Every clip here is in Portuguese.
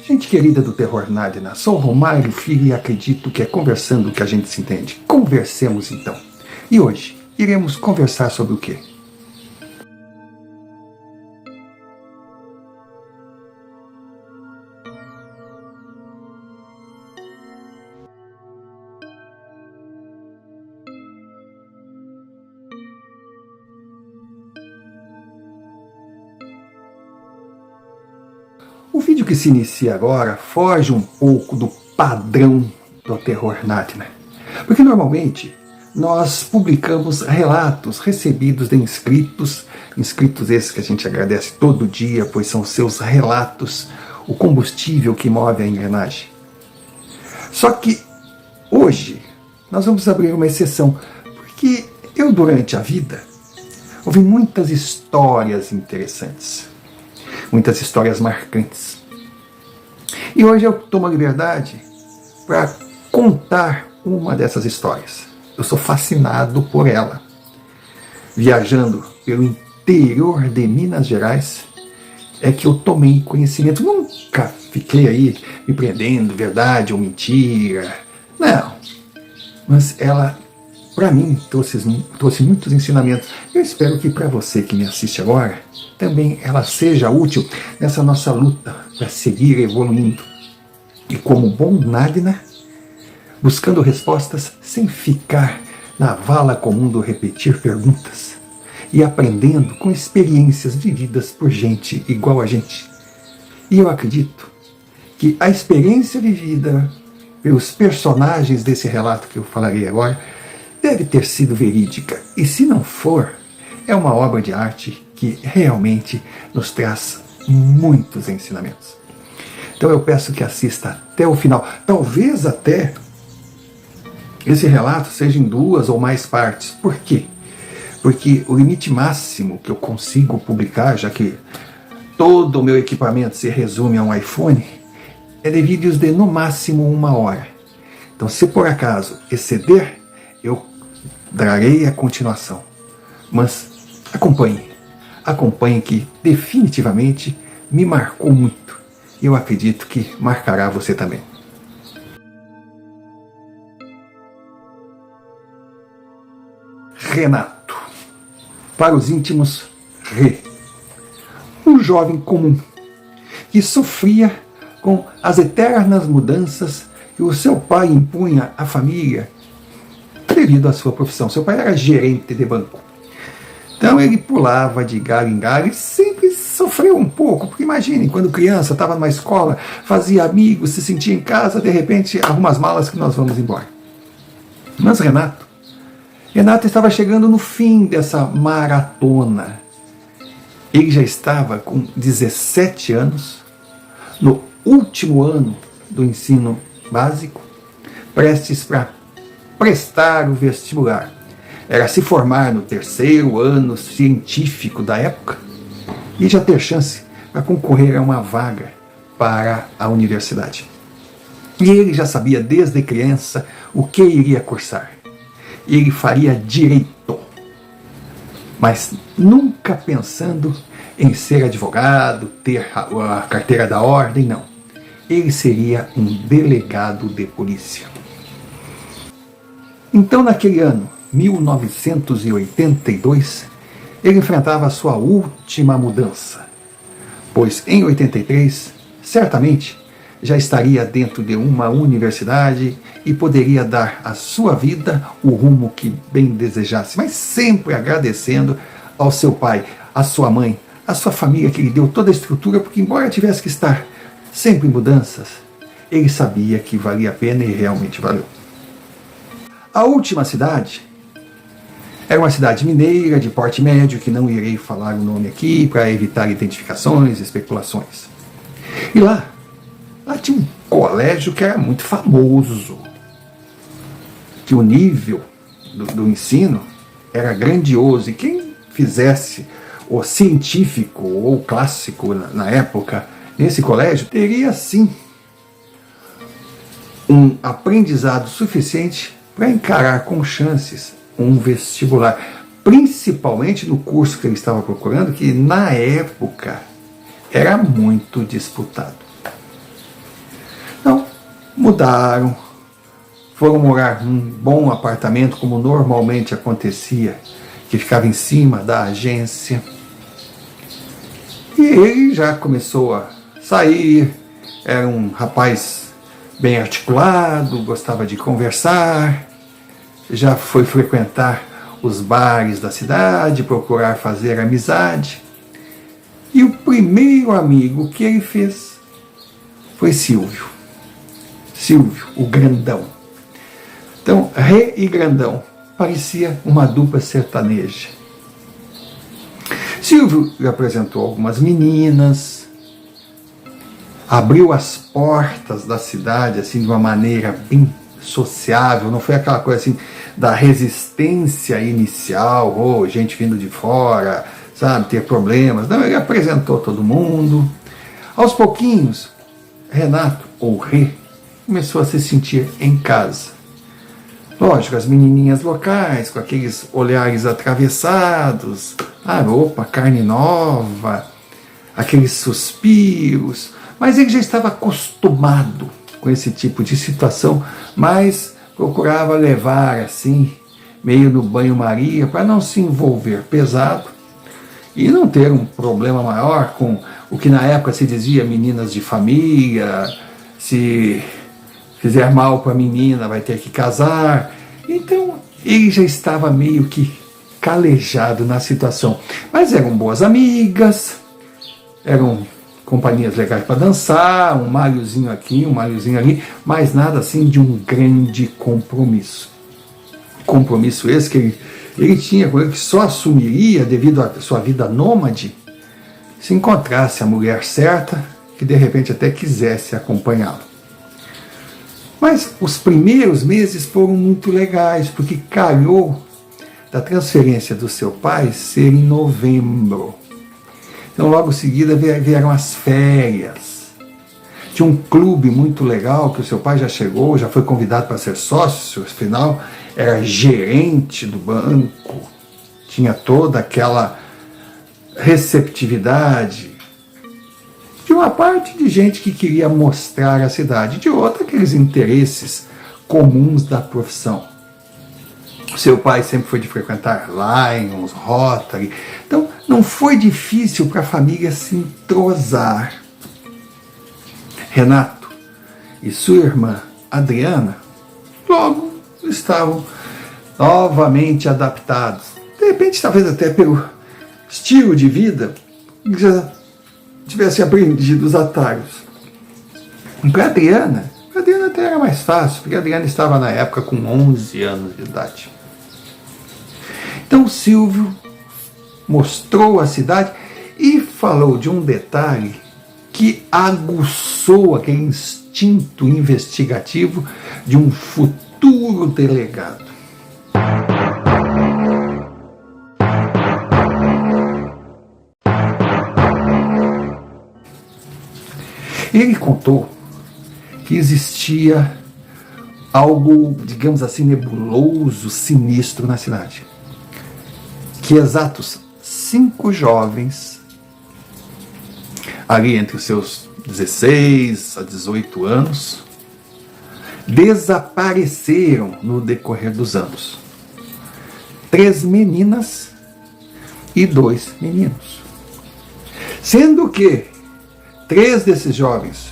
Gente querida do Terror Nadina, sou Romário Filho e acredito que é conversando que a gente se entende. Conversemos então. E hoje, iremos conversar sobre o quê? O vídeo que se inicia agora foge um pouco do padrão do Terror Nadina, porque normalmente nós publicamos relatos recebidos de inscritos esses que a gente agradece todo dia, pois são seus relatos o combustível que move a engrenagem. Só que hoje nós vamos abrir uma exceção, porque eu durante a vida ouvi muitas histórias interessantes, muitas histórias marcantes. E hoje eu tomo a liberdade para contar uma dessas histórias. Eu sou fascinado por ela. Viajando pelo interior de Minas Gerais, é que eu tomei conhecimento. Nunca fiquei aí me prendendo, verdade ou mentira. Não. Mas ela, para mim, trouxe muitos ensinamentos. Eu espero que para você que me assiste agora, também ela seja útil nessa nossa luta para seguir evoluindo. E como bom Nadina, buscando respostas sem ficar na vala comum do repetir perguntas e aprendendo com experiências vividas por gente igual a gente. E eu acredito que a experiência vivida pelos personagens desse relato que eu falarei agora deve ter sido verídica. E se não for, é uma obra de arte que realmente nos traz muitos ensinamentos. Então eu peço que assista até o final. Talvez até esse relato seja em 2 ou mais partes. Por quê? Porque o limite máximo que eu consigo publicar, já que todo o meu equipamento se resume a um iPhone, é de vídeos de no máximo 1 hora. Então, se por acaso exceder, eu darei a continuação. Mas acompanhe que definitivamente me marcou muito. E eu acredito que marcará você também. Renato, para os íntimos, Rê, um jovem comum que sofria com as eternas mudanças que o seu pai impunha à família devido à sua profissão. Seu pai era gerente de banco. Então ele pulava de galho em galho e sempre sofreu um pouco, porque imagine, quando criança, estava numa escola, fazia amigos, se sentia em casa, de repente arruma as malas que nós vamos embora. Mas Renato estava chegando no fim dessa maratona. Ele já estava com 17 anos, no último ano do ensino básico, prestes para prestar o vestibular. Era se formar no 3º ano científico da época e já ter chance para concorrer a uma vaga para a universidade. E ele já sabia desde criança o que iria cursar. Ele faria direito, mas nunca pensando em ser advogado, ter a carteira da ordem, não. Ele seria um delegado de polícia. Então, naquele ano, 1982, ele enfrentava a sua última mudança, pois em 83, certamente, já estaria dentro de uma universidade e poderia dar à sua vida o rumo que bem desejasse, mas sempre agradecendo ao seu pai, à sua mãe, à sua família que lhe deu toda a estrutura, porque embora tivesse que estar sempre em mudanças, ele sabia que valia a pena e realmente valeu. A última cidade era uma cidade mineira de porte médio, que não irei falar o nome aqui para evitar identificações e especulações. E lá tinha um colégio que era muito famoso, que o nível do ensino era grandioso, e quem fizesse o científico ou clássico na época nesse colégio teria sim um aprendizado suficiente para encarar com chances um vestibular, principalmente no curso que ele estava procurando, que na época era muito disputado. mudaram, foram morar num bom apartamento, como normalmente acontecia, que ficava em cima da agência. E ele já começou a sair, era um rapaz bem articulado, gostava de conversar, já foi frequentar os bares da cidade, procurar fazer amizade. E o primeiro amigo que ele fez foi Silvio. Silvio, o grandão. Então, Rê e Grandão parecia uma dupla sertaneja. Silvio lhe apresentou algumas meninas, abriu as portas da cidade assim de uma maneira bem sociável, não foi aquela coisa assim da resistência inicial, ou gente vindo de fora, sabe, ter problemas. Não, ele apresentou todo mundo. Aos pouquinhos, Renato, ou Rê, começou a se sentir em casa. Lógico, as menininhas locais, com aqueles olhares atravessados, opa, carne nova, aqueles suspiros, mas ele já estava acostumado com esse tipo de situação, mas procurava levar assim, meio no banho-maria, para não se envolver pesado e não ter um problema maior com o que na época se dizia meninas de família, se fizer mal para a menina vai ter que casar. Então ele já estava meio que calejado na situação, mas eram boas amigas, eram companhias legais para dançar, um malhozinho aqui, um malhozinho ali, mas nada assim de um grande compromisso. Compromisso esse que ele tinha com ele, que só assumiria devido à sua vida nômade se encontrasse a mulher certa, que de repente até quisesse acompanhá-lo. Mas os primeiros meses foram muito legais, porque calhou da transferência do seu pai ser em novembro. Então logo em seguida vieram as férias. Tinha um clube muito legal que o seu pai já chegou, já foi convidado para ser sócio, afinal era gerente do banco, tinha toda aquela receptividade de uma parte de gente que queria mostrar a cidade, de outra aqueles interesses comuns da profissão. O seu pai sempre foi de frequentar Lions, Rotary, então não foi difícil para a família se entrosar. Renato e sua irmã Adriana logo estavam novamente adaptados. De repente, talvez até pelo estilo de vida, já tivessem aprendido os atalhos. Para a Adriana até era mais fácil, porque a Adriana estava na época com 11 anos de idade. Então Silvio mostrou a cidade e falou de um detalhe que aguçou aquele instinto investigativo de um futuro delegado. Ele contou que existia algo, digamos assim, nebuloso, sinistro na cidade. Que exatos 5 jovens, ali entre os seus 16 a 18 anos, desapareceram no decorrer dos anos. 3 meninas e 2 meninos. Sendo que 3 desses jovens,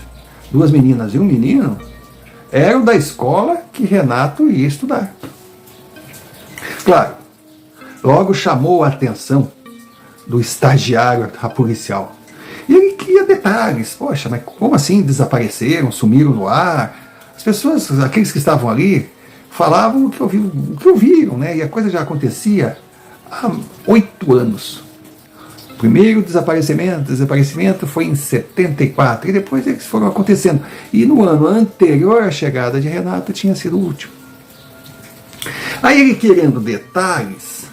2 meninas e 1 menino, eram da escola que Renato ia estudar. Claro, logo chamou a atenção do estagiário policial. E ele queria detalhes. Poxa, mas como assim desapareceram, sumiram no ar? As pessoas, aqueles que estavam ali, falavam o que ouviram, né? E a coisa já acontecia há 8 anos. O primeiro desaparecimento foi em 74, e depois eles foram acontecendo. E no ano anterior à chegada de Renato tinha sido o último. Aí ele, querendo detalhes,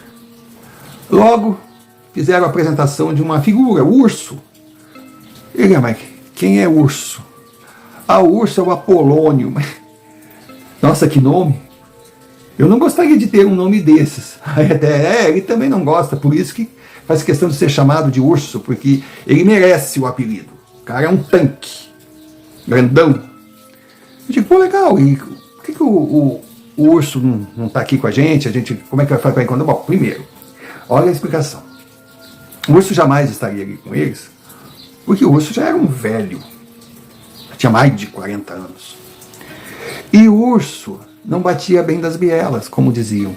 logo fizeram a apresentação de uma figura, o Urso. Ele, mas quem é Urso? O Urso é o Apolônio. Nossa, que nome! Eu não gostaria de ter um nome desses. Ele também não gosta, por isso que faz questão de ser chamado de Urso, porque ele merece o apelido. O cara é um tanque, grandão. Eu digo, pô, legal, e por que o urso não está aqui com a gente? Como é que vai fazer para encontrar? Bom, primeiro, olha a explicação. O urso jamais estaria ali com eles, porque o urso já era um velho, tinha mais de 40 anos. E o urso não batia bem das bielas, como diziam.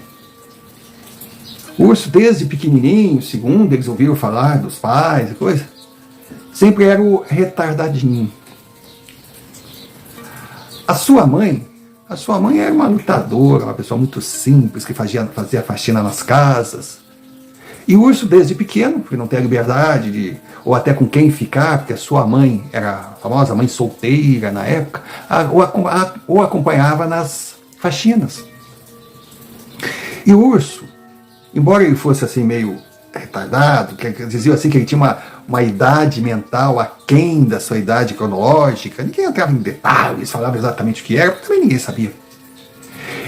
O urso, desde pequenininho, segundo eles ouviram falar dos pais e coisa, sempre era o retardadinho. A sua mãe era uma lutadora, uma pessoa muito simples, que fazia faxina nas casas. E o urso, desde pequeno, porque não tem a liberdade ou até com quem ficar, porque a sua mãe era a famosa mãe solteira na época, o acompanhava nas faxinas. E o urso, embora ele fosse assim meio retardado, que diziam assim que ele tinha uma idade mental aquém da sua idade cronológica, ninguém entrava em detalhes, falava exatamente o que era, também ninguém sabia.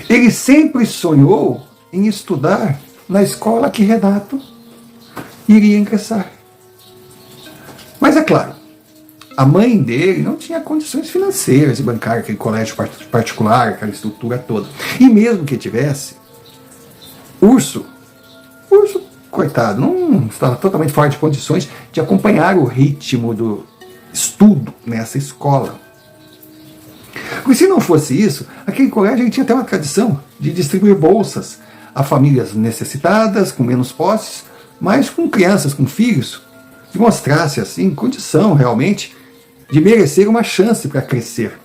Ele sempre sonhou em estudar na escola que Renato iria ingressar. Mas é claro, a mãe dele não tinha condições financeiras de bancar aquele colégio particular, aquela estrutura toda. E mesmo que tivesse, Urso, coitado, não estava totalmente fora de condições de acompanhar o ritmo do estudo nessa escola. Porque se não fosse isso, aquele colégio ele tinha até uma tradição de distribuir bolsas a famílias necessitadas, com menos posses, mas com crianças, com filhos, que mostrasse assim condição realmente de merecer uma chance para crescer.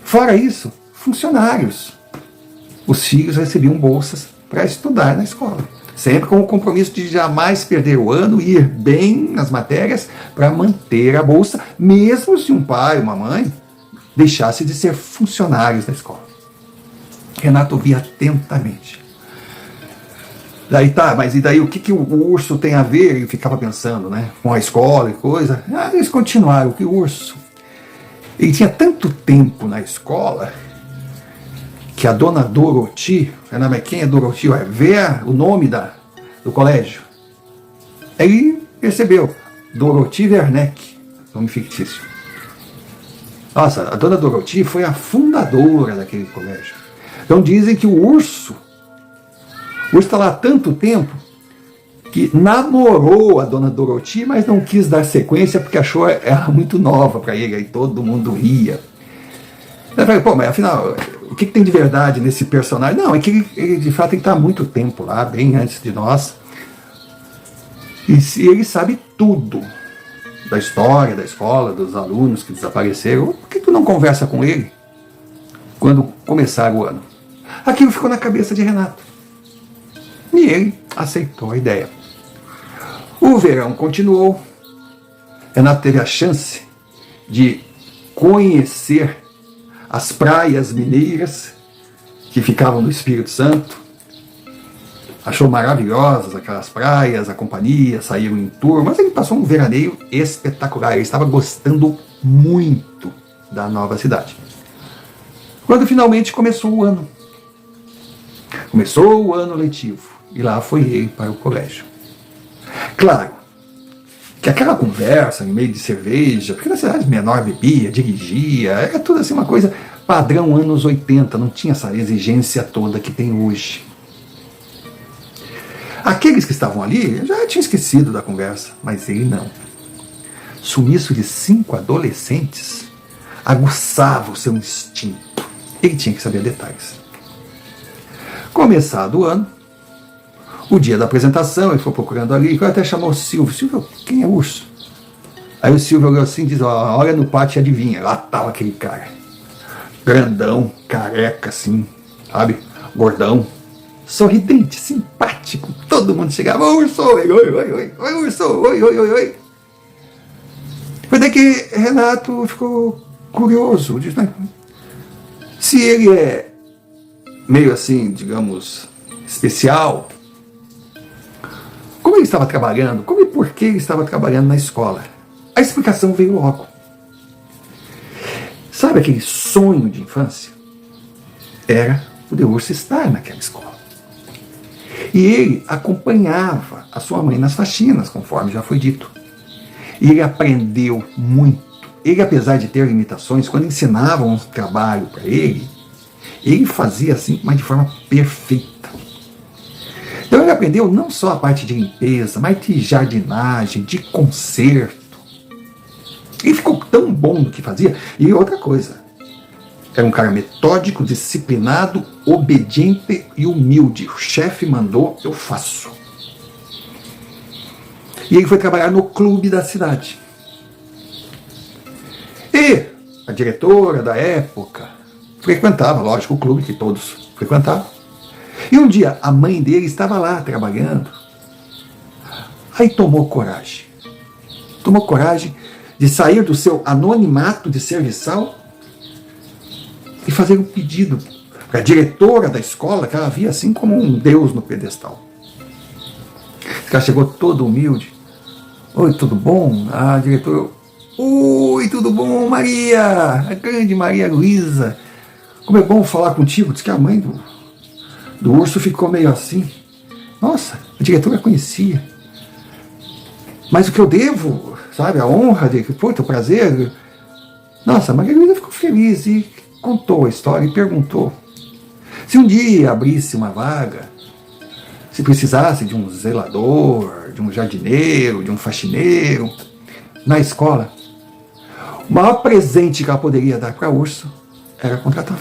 Fora isso, funcionários. Os filhos recebiam bolsas para estudar na escola, sempre com o compromisso de jamais perder o ano e ir bem nas matérias para manter a bolsa, mesmo se um pai ou uma mãe deixasse de ser funcionários da escola. Renato ouvia atentamente. Daí mas e daí o que o urso tem a ver? Ele ficava pensando, né, com a escola e coisa. Eles continuaram, que o urso, ele tinha tanto tempo na escola que a dona Doroti, quem é Doroti? Vê o nome do colégio. Ele percebeu, Doroti Werneck, nome fictício. Nossa, a dona Doroti foi a fundadora daquele colégio. Então dizem que o urso está lá há tanto tempo que namorou a dona Doroti, mas não quis dar sequência porque achou ela muito nova para ele, aí todo mundo ria. Eu falei, pô, mas afinal, o que tem de verdade nesse personagem? Não, é que ele de fato está há muito tempo lá, bem antes de nós. E ele sabe tudo da história, da escola, dos alunos que desapareceram. Por que tu não conversa com ele quando começar o ano? Aquilo ficou na cabeça de Renato. E ele aceitou a ideia. O verão continuou. Renato teve a chance de conhecer as praias mineiras que ficavam no Espírito Santo. Achou maravilhosas aquelas praias, a companhia, saíram em turmas. Ele passou um veraneio espetacular. Ele estava gostando muito da nova cidade. Quando finalmente começou o ano. Começou o ano letivo. E lá foi ele para o colégio. Claro que aquela conversa em meio de cerveja, porque na cidade menor bebia, dirigia, era tudo assim uma coisa padrão anos 80, não tinha essa exigência toda que tem hoje. Aqueles que estavam ali já tinham esquecido da conversa, mas ele não. Sumiço de 5 adolescentes aguçava o seu instinto. Ele tinha que saber detalhes. Começado o ano, o dia da apresentação, ele foi procurando ali, até chamou o Silvio. Silvio, quem é urso? Aí o Silvio olhou assim e diz, olha no pátio e adivinha. Lá estava aquele cara. Grandão, careca assim, sabe? Gordão. Sorridente, simpático. Todo mundo chegava, urso, oi, oi, oi, oi, oi, urso, oi, oi, oi, oi. Foi daí que Renato ficou curioso. Diz, né? Se ele é meio assim, digamos, especial, como ele estava trabalhando, como e por que ele estava trabalhando na escola? A explicação veio logo. Sabe aquele sonho de infância? Era o de urso estar naquela escola. E ele acompanhava a sua mãe nas faxinas, conforme já foi dito. E ele aprendeu muito ele, apesar de ter limitações, quando ensinavam um trabalho para ele fazia assim, mas de forma perfeita. Então ele aprendeu não só a parte de limpeza, mas de jardinagem, de conserto. Ele ficou tão bom no que fazia. E outra coisa, era um cara metódico, disciplinado, obediente e humilde. O chefe mandou, eu faço. E ele foi trabalhar no clube da cidade. E a diretora da época frequentava, lógico, o clube que todos frequentavam. E um dia a mãe dele estava lá trabalhando. Aí tomou coragem. Tomou coragem de sair do seu anonimato de serviçal e fazer um pedido para a diretora da escola, que ela via assim como um deus no pedestal. Ela chegou todo humilde. Oi, tudo bom? A diretora... Oi, tudo bom, Maria? A grande Maria Luísa. Como é bom falar contigo. Diz que a mãe do urso ficou meio assim. Nossa, a diretora conhecia. Mas o que eu devo, sabe, a honra de... Puta, o prazer... Nossa, a Maria Luísa ficou feliz e contou a história e perguntou se um dia abrisse uma vaga, se precisasse de um zelador, de um jardineiro, de um faxineiro na escola, o maior presente que ela poderia dar para o urso era contratar.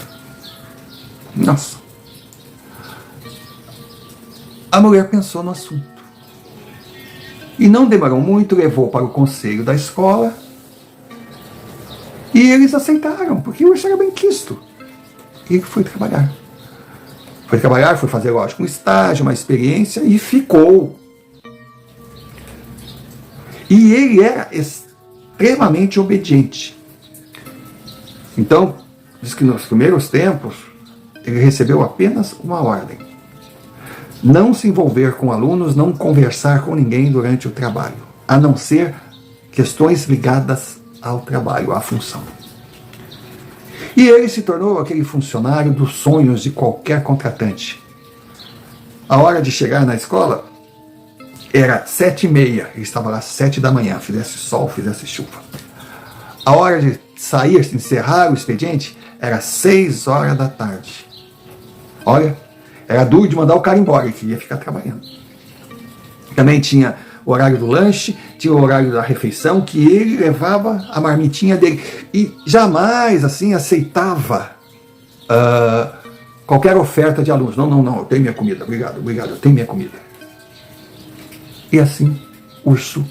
Nossa. A mulher pensou no assunto e não demorou muito, levou para o conselho da escola e eles aceitaram, porque o urso era bem quisto. E ele foi trabalhar. Foi fazer, lógico, um estágio, uma experiência e ficou. E ele era extremamente obediente. Então, diz que nos primeiros tempos, ele recebeu apenas uma ordem: não se envolver com alunos, não conversar com ninguém durante o trabalho, a não ser questões ligadas ao trabalho, à função. E ele se tornou aquele funcionário dos sonhos de qualquer contratante. A hora de chegar na escola era 7h30, ele estava lá 7 da manhã, fizesse sol, fizesse chuva. A hora de sair, de encerrar o expediente, era 6 horas da tarde. Olha, era duro de mandar o cara embora, ele queria ficar trabalhando. Também tinha o horário do lanche, tinha o horário da refeição, que ele levava a marmitinha dele. E jamais, assim, aceitava qualquer oferta de alunos. Não, eu tenho minha comida, obrigado, eu tenho minha comida. E assim, Urso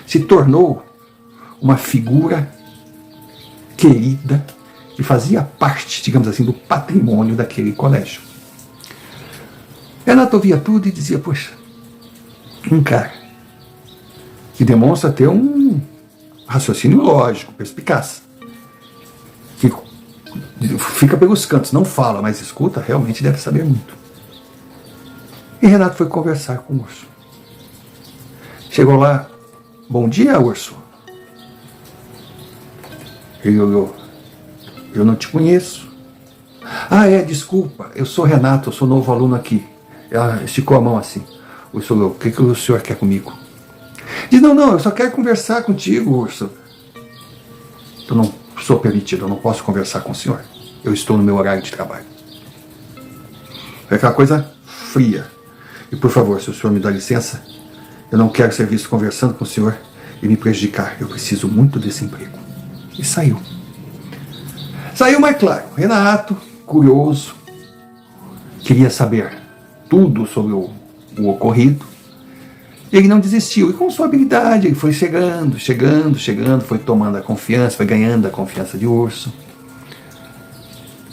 se tornou uma figura querida que fazia parte, digamos assim, do patrimônio daquele colégio. Renato ouvia tudo e dizia, poxa, um cara que demonstra ter um raciocínio lógico, perspicaz, que fica pelos cantos, não fala, mas escuta, realmente deve saber muito. E Renato foi conversar com o urso. Chegou lá, bom dia, urso. Ele olhou, eu não te conheço. Ah, desculpa, eu sou Renato, eu sou novo aluno aqui. Ela esticou a mão assim. O urso olhou, o que o senhor quer comigo? Diz, não, eu só quero conversar contigo, urso. Eu não sou permitido, eu não posso conversar com o senhor. Eu estou no meu horário de trabalho. É aquela coisa fria. E por favor, se o senhor me dá licença, eu não quero ser visto conversando com o senhor e me prejudicar. Eu preciso muito desse emprego. E saiu. Saiu, mas claro, Renato, curioso, queria saber tudo sobre o ocorrido. Ele não desistiu, e com sua habilidade ele foi chegando, foi tomando a confiança, foi ganhando a confiança de Urso.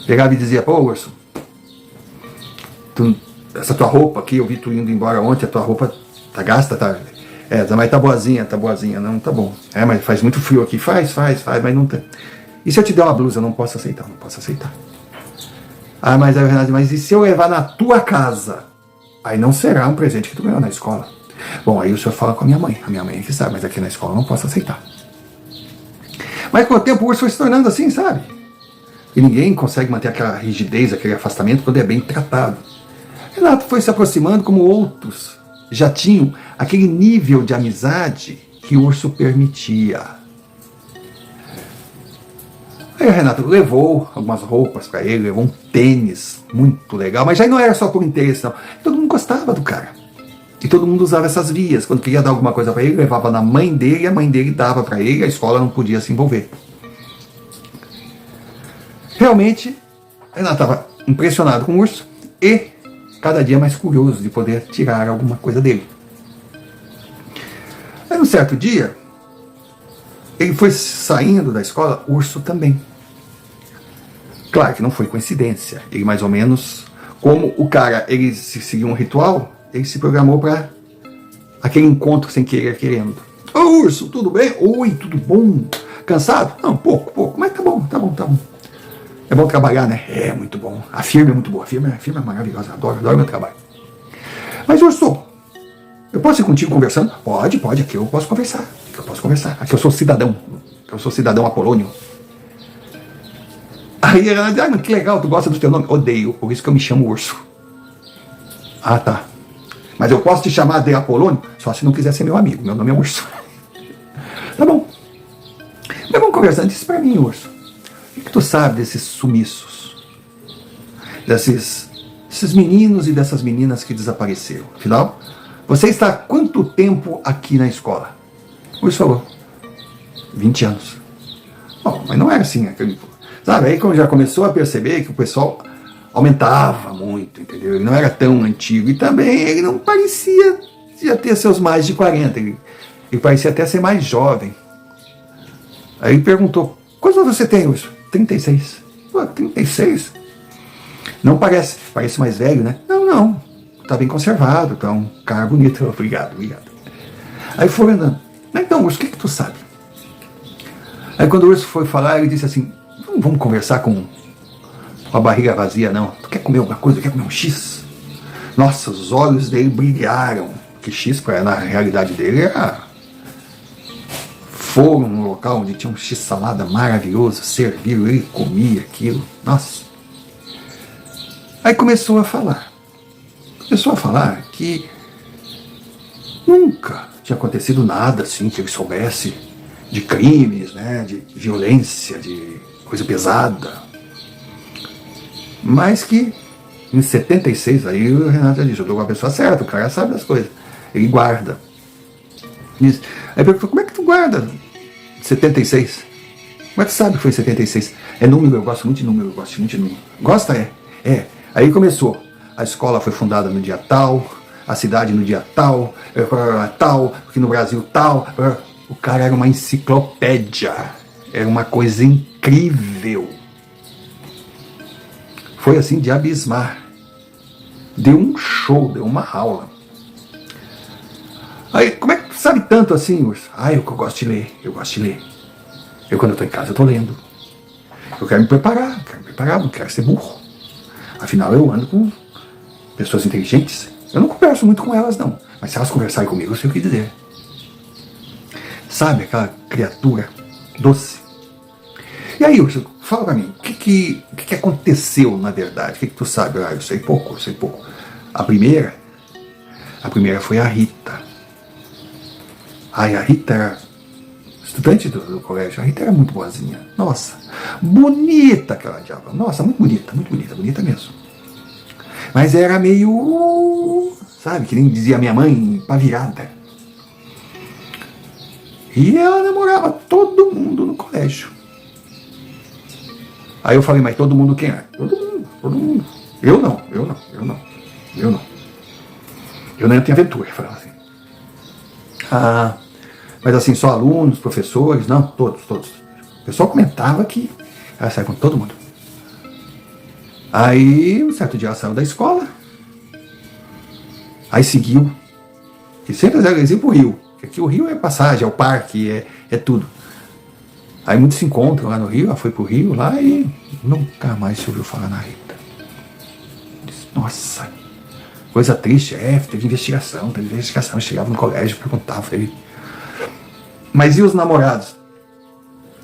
Pegava e dizia, pô, Urso, essa tua roupa aqui, eu vi tu indo embora ontem, a tua roupa tá gasta, tá? Mas tá boazinha, não, tá bom. Mas faz muito frio aqui, faz, mas não tem. E se eu te der uma blusa, eu não posso aceitar, Ah, mas aí o Renato, mas e se eu levar na tua casa? Aí não será um presente que tu ganhou na escola. Bom, aí o senhor fala com a minha mãe é que sabe, mas aqui na escola eu não posso aceitar. Mas com o tempo o urso foi se tornando assim, sabe? E ninguém consegue manter aquela rigidez, aquele afastamento quando é bem tratado. Renato foi se aproximando como outros já tinham aquele nível de amizade que o urso permitia. Aí o Renato levou algumas roupas para ele, levou um tênis muito legal, mas já não era só por interesse, não. Todo mundo gostava do cara. E todo mundo usava essas vias. Quando queria dar alguma coisa para ele, levava na mãe dele, e a mãe dele dava para ele, a escola não podia se envolver. Realmente, Renato estava impressionado com o urso e cada dia mais curioso de poder tirar alguma coisa dele. Aí, um certo dia, ele foi saindo da escola, o urso também. Claro que não foi coincidência. Ele mais ou menos, como o cara, ele seguiu um ritual, ele se programou para aquele encontro sem querer, querendo. Ô urso, tudo bem? Oi, tudo bom? Cansado? Não, pouco, mas tá bom. É bom trabalhar, né? É muito bom. A firma é muito boa, a firma é maravilhosa, adoro meu trabalho. Mas urso, eu posso ir contigo conversando? Pode, aqui eu posso conversar. Aqui eu sou cidadão. Eu sou cidadão apolônio. Aí ela diz, mas que legal, tu gosta do teu nome? Odeio, por isso que eu me chamo urso. Ah, tá. Mas eu posso te chamar de Apolônio? Só se não quiser ser meu amigo, meu nome é urso. Tá bom. Mas vamos conversando, diz pra mim, urso. O que tu sabe desses sumiços? Desses meninos e dessas meninas que desapareceram? Afinal, você está há quanto tempo aqui na escola? O urso falou, 20 anos. Bom, mas não era assim aquele... Sabe, aí quando já começou a perceber que o pessoal aumentava muito, entendeu? Ele não era tão antigo e também ele não parecia já ter seus mais de 40, ele parecia até ser mais jovem. Aí ele perguntou, quantos anos você tem, urso? 36. Pô, 36? Não parece mais velho, né? Não, tá bem conservado, tá um cara bonito. Obrigado. Aí foi andando. Então, urso, o que tu sabe? Aí quando o urso foi falar, ele disse assim, não vamos conversar com a barriga vazia, não. Tu quer comer alguma coisa? Tu quer comer um X? Nossa, os olhos dele brilharam. Que X, na realidade dele, era... Foram no local onde tinha um X-salada maravilhoso, serviram, ele comia aquilo. Nossa. Aí começou a falar que nunca tinha acontecido nada assim que ele soubesse de crimes, né, de violência, de coisa pesada. Mas que em 76, aí o Renato já disse, eu dou uma pessoa certa, o cara sabe das coisas. Ele guarda. Diz. Aí perguntou, como é que tu guarda 76? Como é que tu sabe que foi 76? É número, eu gosto muito de número, Gosta? É. Aí começou. A escola foi fundada no dia tal, a cidade no dia tal, porque no Brasil tal. O cara era uma enciclopédia. Era uma coisa incrível. Foi assim de abismar. Deu um show, deu uma aula. Aí, como é que tu sabe tanto assim, urso? Eu gosto de ler, Eu, quando eu tô em casa, eu tô lendo. Eu quero me preparar, não quero ser burro. Afinal, eu ando com pessoas inteligentes. Eu não converso muito com elas, não. Mas se elas conversarem comigo, eu sei o que dizer. Sabe aquela criatura doce? E aí, urso, fala pra mim, o que aconteceu, na verdade? O que tu sabe? Eu sei pouco. A primeira foi a Rita. A Rita era estudante do colégio. A Rita era muito boazinha. Nossa, bonita aquela diaba. Nossa, muito bonita mesmo. Mas era meio, sabe, que nem dizia minha mãe, pavirada. E ela namorava todo mundo no colégio. Aí eu falei, mas todo mundo quem é? Todo mundo. Eu não. Eu não tenho aventura, falava assim. Mas assim, só alunos, professores, não, todos. O pessoal comentava que ela saia com todo mundo. Aí, um certo dia ela saiu da escola. Aí seguiu. E sempre eles iam pro Rio. Porque aqui o Rio é passagem, é o parque, é tudo. Aí muitos se encontram lá no Rio, ela foi pro Rio lá e nunca mais se ouviu falar na Rita. Nossa, coisa triste, teve investigação, chegava no colégio, perguntava, mas e os namorados?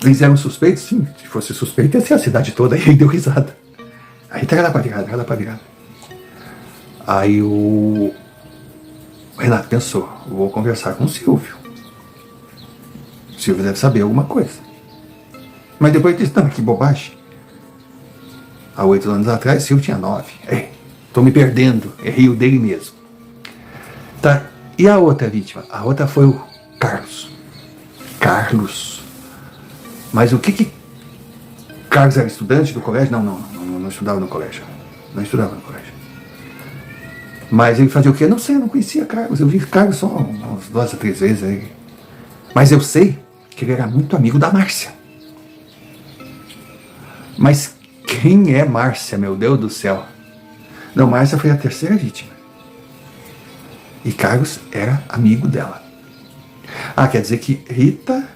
Eles eram suspeitos? Sim, se fosse suspeito ia ser a cidade toda, aí ele deu risada. Aí tá lá pra virada. Aí o Renato pensou, vou conversar com o Silvio. O Silvio deve saber alguma coisa. Mas depois disse, não, que bobagem. Há 8 anos atrás, Silvio tinha 9. Estou me perdendo. Errei o dele mesmo. Tá. E a outra vítima? A outra foi o Carlos. Carlos. Mas o que Carlos era estudante do colégio? Não estudava no colégio. Não estudava no colégio. Mas ele fazia o quê? Não sei, eu não conhecia Carlos. Eu vi Carlos só umas 2 a 3 vezes. Aí. Mas eu sei que ele era muito amigo da Márcia. Mas quem é Márcia, meu Deus do céu? Não, Márcia foi a terceira vítima. E Carlos era amigo dela. Quer dizer que Rita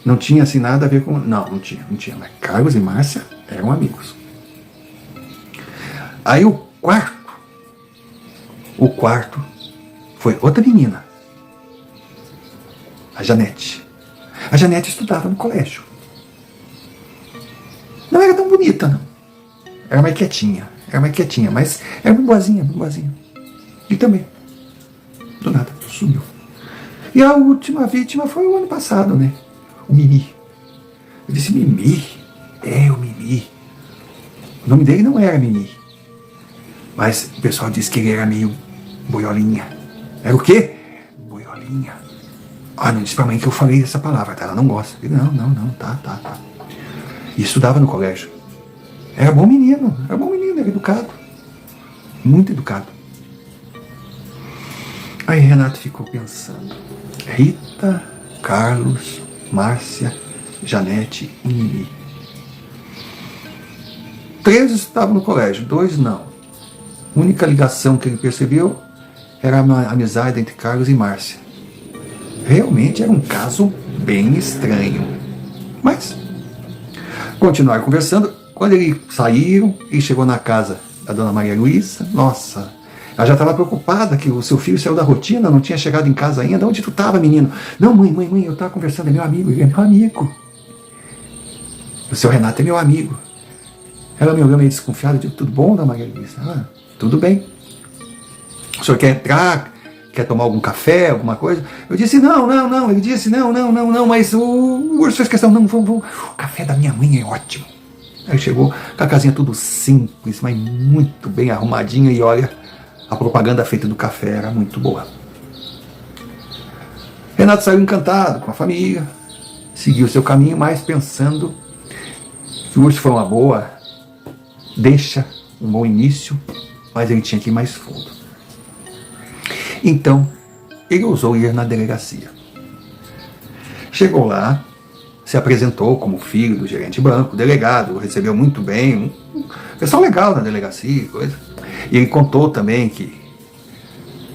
não tinha assim nada a ver com... Não tinha. Mas Carlos e Márcia eram amigos. Aí o quarto foi outra menina. A Janete. A Janete estudava no colégio. Não era tão bonita, não. Era mais quietinha, mas era muito boazinha. E também, do nada, sumiu. E a última vítima foi o ano passado, né? O Mimi. Eu disse, Mimi? O Mimi. O nome dele não era Mimi. Mas o pessoal disse que ele era meio boiolinha. Era o quê? Boiolinha. Não disse pra mãe que eu falei essa palavra, tá? Ela não gosta. Eu disse, não, tá. E estudava no colégio. Era bom menino, era educado. Muito educado. Aí Renato ficou pensando. Rita, Carlos, Márcia, Janete e Mimi. 3 estavam no colégio, 2 não. A única ligação que ele percebeu era a amizade entre Carlos e Márcia. Realmente era um caso bem estranho. Mas continuaram conversando. Quando eles saíram, ele chegou na casa da dona Maria Luísa. Nossa, ela já estava preocupada que o seu filho saiu da rotina, não tinha chegado em casa ainda. Onde tu estava, menino? Não, mãe, eu estava conversando, ele é meu amigo. O seu Renato é meu amigo. Ela me olhou meio desconfiada e disse, tudo bom, dona Maria Luísa? Tudo bem. O senhor quer entrar? Quer tomar algum café, alguma coisa? Eu disse, não. Ele disse, não, mas o urso fez questão, não, vamos. O café da minha mãe é ótimo. Aí chegou com a casinha tudo simples, mas muito bem arrumadinha, e olha, a propaganda feita do café era muito boa. Renato saiu encantado com a família, seguiu seu caminho, mas pensando que o urso foi uma boa deixa, um bom início, mas ele tinha que ir mais fundo. Então, ele ousou ir na delegacia. Chegou lá, se apresentou como filho do gerente banco, o delegado recebeu muito bem, um pessoal legal na delegacia, coisa. E ele contou também que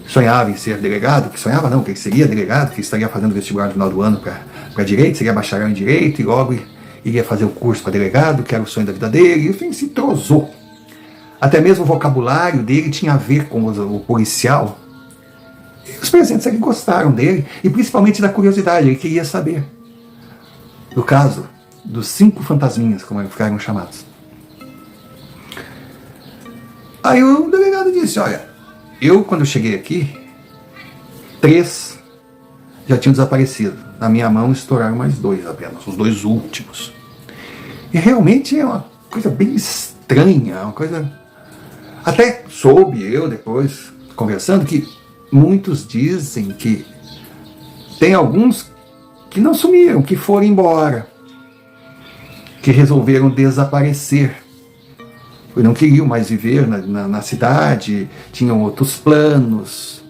sonhava em ser delegado, que ele seria delegado, que estaria fazendo vestibular no final do ano para direito, seria bacharel em direito, e logo iria fazer o curso para delegado, que era o sonho da vida dele, e enfim, se entrosou. Até mesmo o vocabulário dele tinha a ver com o policial. Os presentes ali gostaram dele, e principalmente da curiosidade, ele queria saber. No caso dos 5 fantasminhas, como eles ficaram chamados. Aí o delegado disse, olha, quando eu cheguei aqui, 3 já tinham desaparecido. Na minha mão estouraram mais 2 apenas, os 2 últimos. E realmente é uma coisa bem estranha, uma coisa... Até soube eu depois, conversando, que muitos dizem que tem alguns que não sumiram, que foram embora, que resolveram desaparecer, porque não queriam mais viver na cidade, tinham outros planos.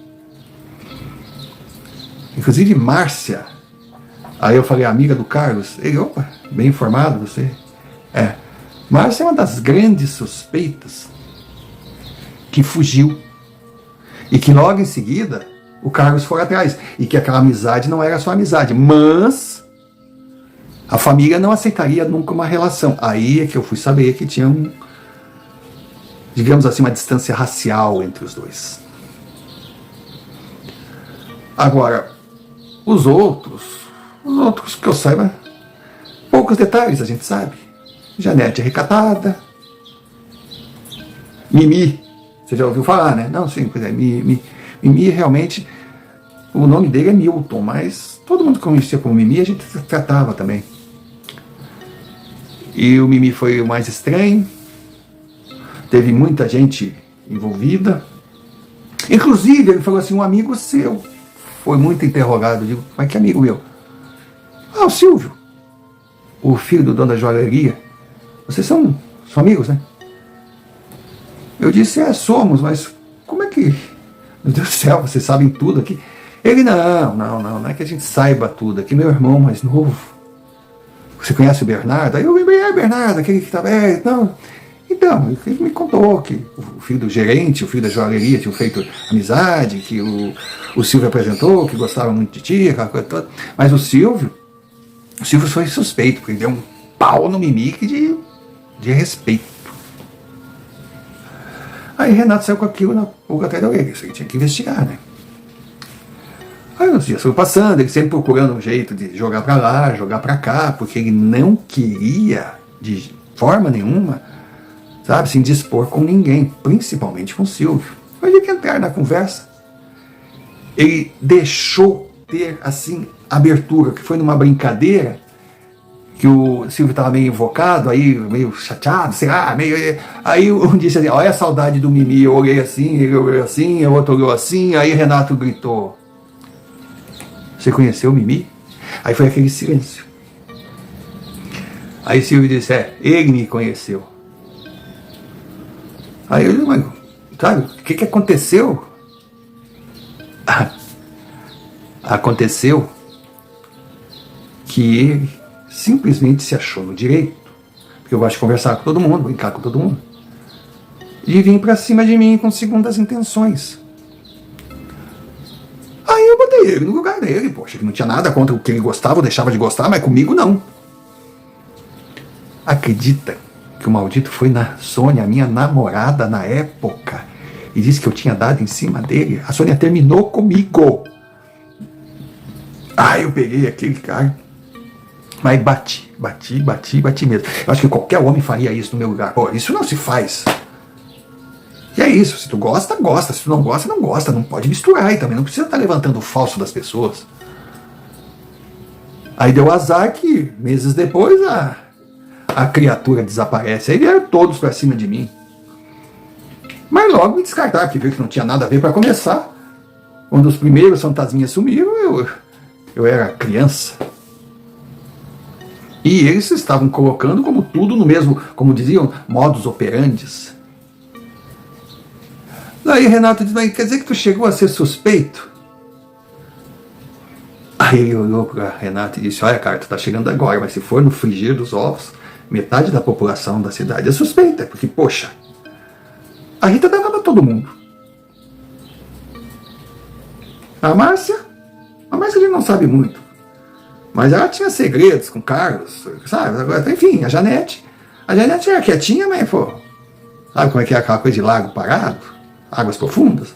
Inclusive Márcia, aí eu falei, amiga do Carlos, ele, opa, bem informado você. Márcia é uma das grandes suspeitas que fugiu, e que logo em seguida o Carlos foi atrás, e que aquela amizade não era só amizade, mas a família não aceitaria nunca uma relação. Aí é que eu fui saber que tinha digamos assim, uma distância racial entre os dois. Agora, os outros que eu saiba, poucos detalhes a gente sabe. Janete é recatada. Mimi, você já ouviu falar, né? Não, sim, pois é, Mimi realmente, o nome dele é Milton, mas todo mundo que conhecia como Mimi, a gente tratava também. E o Mimi foi o mais estranho. Teve muita gente envolvida. Inclusive, ele falou assim, um amigo seu foi muito interrogado. Eu digo, mas que amigo meu? Ah, o Silvio, o filho do dono da joalheria. Vocês são amigos, né? Eu disse, somos, mas como é que... Meu Deus do céu, vocês sabem tudo aqui. Ele, não é que a gente saiba tudo. Aqui meu irmão mais novo. Você conhece o Bernardo? Aí eu lembrei, Bernardo, aquele que estava... não. Então, ele me contou que o filho do gerente, o filho da joalheria tinham feito amizade, que o Silvio apresentou, que gostava muito de ti, aquela coisa toda. Mas o Silvio foi suspeito, porque ele deu um pau no Mimi de respeito. Aí Renato saiu com aquilo na pulga atrás da orelha, isso ele tinha que investigar, né? Aí os dias foram passando, ele sempre procurando um jeito de jogar pra lá, jogar pra cá, porque ele não queria, de forma nenhuma, sabe, se indispor com ninguém, principalmente com o Silvio. Mas ele quer entrar na conversa. Ele deixou ter, assim, abertura, que foi numa brincadeira, que o Silvio estava meio invocado, aí meio chateado, sei lá, aí um disse assim, olha a saudade do Mimi, eu olhei assim, ele olhou assim, o outro olhou assim, aí Renato gritou, você conheceu o Mimi? Aí foi aquele silêncio. Aí Silvio disse, ele me conheceu. Aí eu digo, sabe, o que aconteceu? Aconteceu que ele simplesmente se achou no direito, porque eu gosto de conversar com todo mundo, brincar com todo mundo, e vir pra cima de mim com segundas intenções. Aí eu botei ele no lugar dele, poxa, que não tinha nada contra o que ele gostava ou deixava de gostar, mas comigo não. Acredita que o maldito foi na Sônia, minha namorada na época, e disse que eu tinha dado em cima dele? A Sônia terminou comigo. Aí eu peguei aquele cara, mas bati mesmo. Eu acho que qualquer homem faria isso no meu lugar. Pô, isso não se faz. E é isso, se tu gosta, gosta. Se tu não gosta, não gosta. Não pode misturar e também não precisa estar levantando o falso das pessoas. Aí deu azar que, meses depois, a criatura desaparece. Aí vieram todos pra cima de mim. Mas logo me descartaram, porque viu que não tinha nada a ver para começar. Quando os primeiros fantasminhas sumiram, eu era criança. E eles estavam colocando como tudo no mesmo, como diziam, modus operandis. Daí Renato disse, quer dizer que tu chegou a ser suspeito? Aí ele olhou para Renato e disse, olha cara, tu tá chegando agora, mas se for no frigir dos ovos, metade da população da cidade é suspeita, porque, poxa, a Rita dava pra todo mundo. A Márcia a gente não sabe muito. Mas ela tinha segredos com Carlos, sabe? Agora, enfim, a Janete era quietinha, mas, pô, sabe como é que é aquela coisa de lago parado? Águas profundas?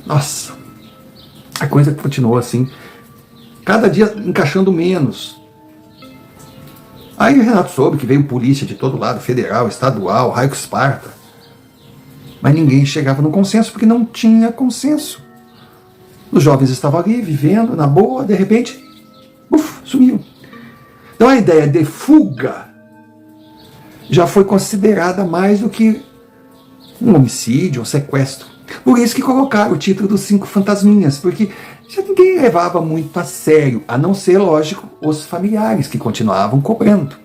Nossa, a coisa continuou assim, cada dia encaixando menos. Aí o Renato soube que veio polícia de todo lado, federal, estadual, raio esparta. Mas ninguém chegava no consenso, porque não tinha consenso. Os jovens estavam ali, vivendo, na boa, de repente, sumiu. Então a ideia de fuga já foi considerada mais do que um homicídio, um sequestro. Por isso que colocaram o título dos 5 fantasminhas, porque já ninguém levava muito a sério, a não ser, lógico, os familiares que continuavam cobrando.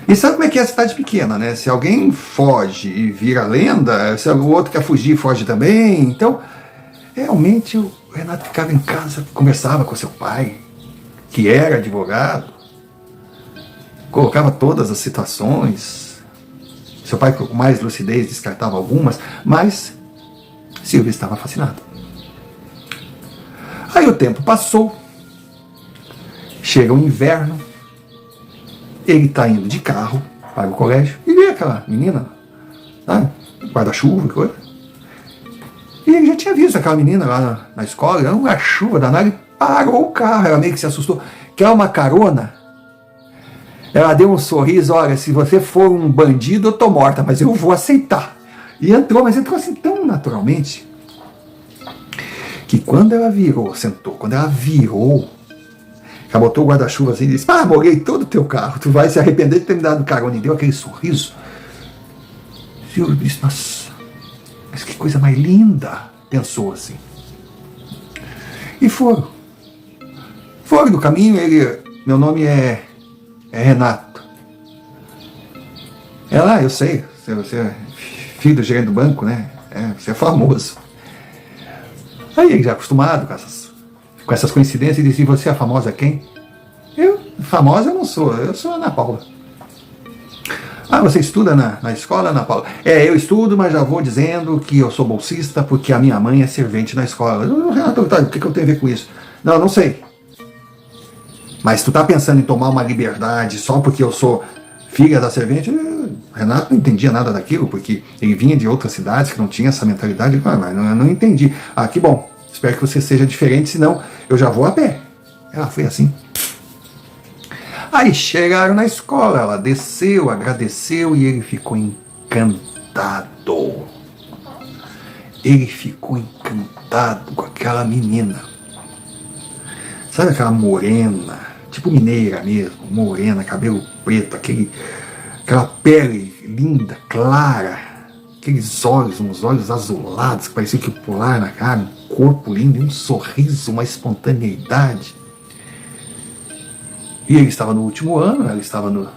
E sabe como é que é a cidade pequena, né? Se alguém foge e vira lenda, se o outro quer fugir, foge também. Então, realmente o Renato ficava em casa, conversava com seu pai, que era advogado, colocava todas as situações. Seu pai, com mais lucidez, descartava algumas, mas Silvio estava fascinado. Aí o tempo passou, chega o inverno, ele está indo de carro para o colégio e vê aquela menina, sabe, guarda-chuva e coisa. E ele já tinha visto aquela menina lá na escola, era uma chuva danada, e parou o carro, ela meio que se assustou. Quer uma carona? Ela deu um sorriso, olha, se você for um bandido, eu tô morta, mas eu vou aceitar. E entrou, mas entrou assim tão naturalmente, que quando ela virou, sentou, quando ela virou, Ela botou o guarda-chuva assim e disse: ah, molhei todo o teu carro, tu vai se arrepender de ter me dado carona. E deu aquele sorriso. E eu disse: nossa, mas que coisa mais linda, pensou assim. E foram no caminho. Meu nome é Renato. Ela: eu sei, você é filho do gerente do banco, né? Você é famoso. Aí ele já acostumado com essas coincidências, disse: você é famosa quem? Famosa eu não sou, eu sou a Ana Paula. Ah, você estuda na escola, Ana Paula? Eu estudo, mas já vou dizendo que eu sou bolsista porque a minha mãe é servente na escola. Renato, o que eu tenho a ver com isso? Não sei. Mas tu tá pensando em tomar uma liberdade só porque eu sou filha da servente? Renato não entendia nada daquilo, porque ele vinha de outras cidades que não tinha essa mentalidade. Mas não entendi. Ah, que bom. Espero que você seja diferente, senão eu já vou a pé. Ela foi assim. Aí chegaram na escola, ela desceu, agradeceu e ele ficou encantado. Ele ficou encantado com aquela menina. Sabe aquela morena, tipo mineira mesmo, morena, cabelo preto, aquela pele linda, clara, aqueles olhos, uns olhos azulados que pareciam que pular na cara, um corpo lindo, um sorriso, uma espontaneidade. E ele estava no último ano, ela estava no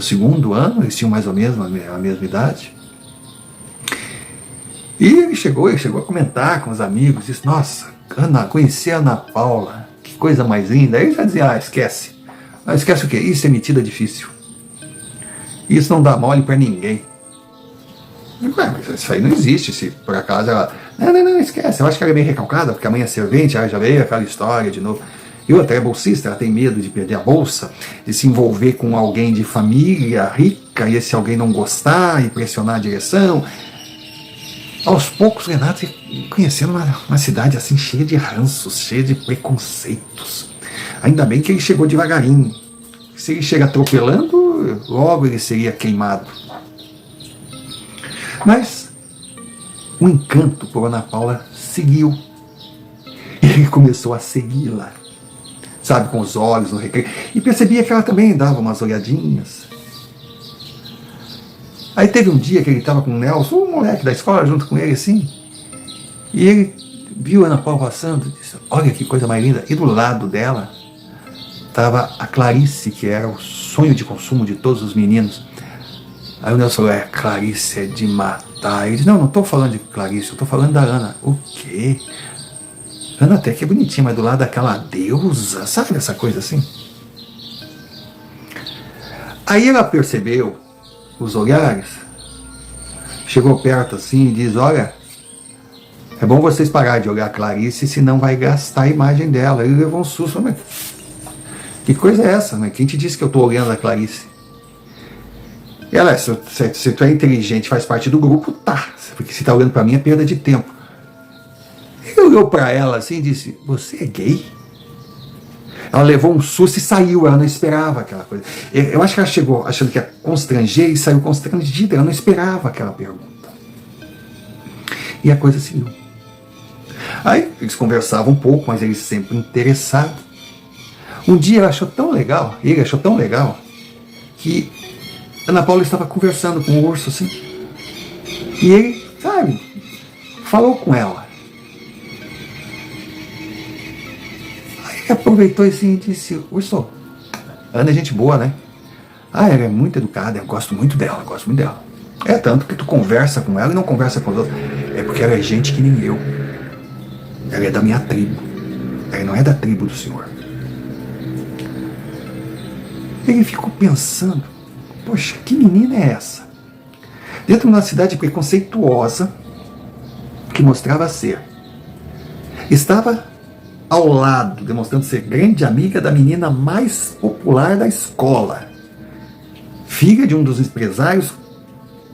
segundo ano, eles tinham mais ou menos a mesma idade. E ele chegou a comentar com os amigos, disse: nossa, conheci a Ana Paula, que coisa mais linda. Aí ele já dizia: esquece. Esquece o quê? Isso é metida difícil. Isso não dá mole para ninguém. Mas isso aí não existe, se por acaso ela... Não, esquece. Eu acho que ela é bem recalcada, porque a mãe é servente, já veio aquela história de novo. E outra, é bolsista, ela tem medo de perder a bolsa, de se envolver com alguém de família rica, e esse alguém não gostar e pressionar a direção. Aos poucos, Renato conhecendo uma cidade assim, cheia de ranços, cheia de preconceitos. Ainda bem que ele chegou devagarinho. Se ele chega atropelando, logo ele seria queimado. Mas o encanto por Ana Paula seguiu. Ele começou a segui-la, sabe, com os olhos no recreio. E percebia que ela também dava umas olhadinhas. Aí teve um dia que ele estava com o Nelson, um moleque da escola, junto com ele assim. E ele viu a Ana Paula passando e disse: olha que coisa mais linda. E do lado dela estava a Clarice, que era o sonho de consumo de todos os meninos. Aí o Nelson falou: Clarice é de matar. Ele disse: não estou falando de Clarice, eu estou falando da Ana. O quê? Ana até que é bonitinha, mas do lado daquela deusa, sabe essa coisa assim? Aí ela percebeu os olhares, chegou perto assim e diz: olha, é bom vocês pararem de olhar a Clarice, senão vai gastar a imagem dela. Ele levou um susto: mas que coisa é essa? Mas quem te disse que eu estou olhando a Clarice? E ela: se tu é inteligente, faz parte do grupo, tá. Porque se tá olhando para mim é perda de tempo. Ele olhou para ela assim e disse: você é gay? Ela levou um susto e saiu, ela não esperava aquela coisa. Eu acho que ela chegou achando que ia constranger e saiu constrangida, ela não esperava aquela pergunta. E a coisa seguiu. Aí eles conversavam um pouco, mas ele sempre interessado. Um dia ele achou tão legal, que Ana Paula estava conversando com o urso assim. E ele, sabe, falou com ela. Aí aproveitou assim e disse: urso, Ana é gente boa, né? Ah, ela é muito educada, eu gosto muito dela. É tanto que tu conversa com ela e não conversa com os outros. É porque ela é gente que nem eu. Ela é da minha tribo. Ela não é da tribo do senhor. Ele ficou pensando: poxa, que menina é essa? Dentro de uma cidade preconceituosa que mostrava ser, estava ao lado, demonstrando ser grande amiga da menina mais popular da escola, filha de um dos empresários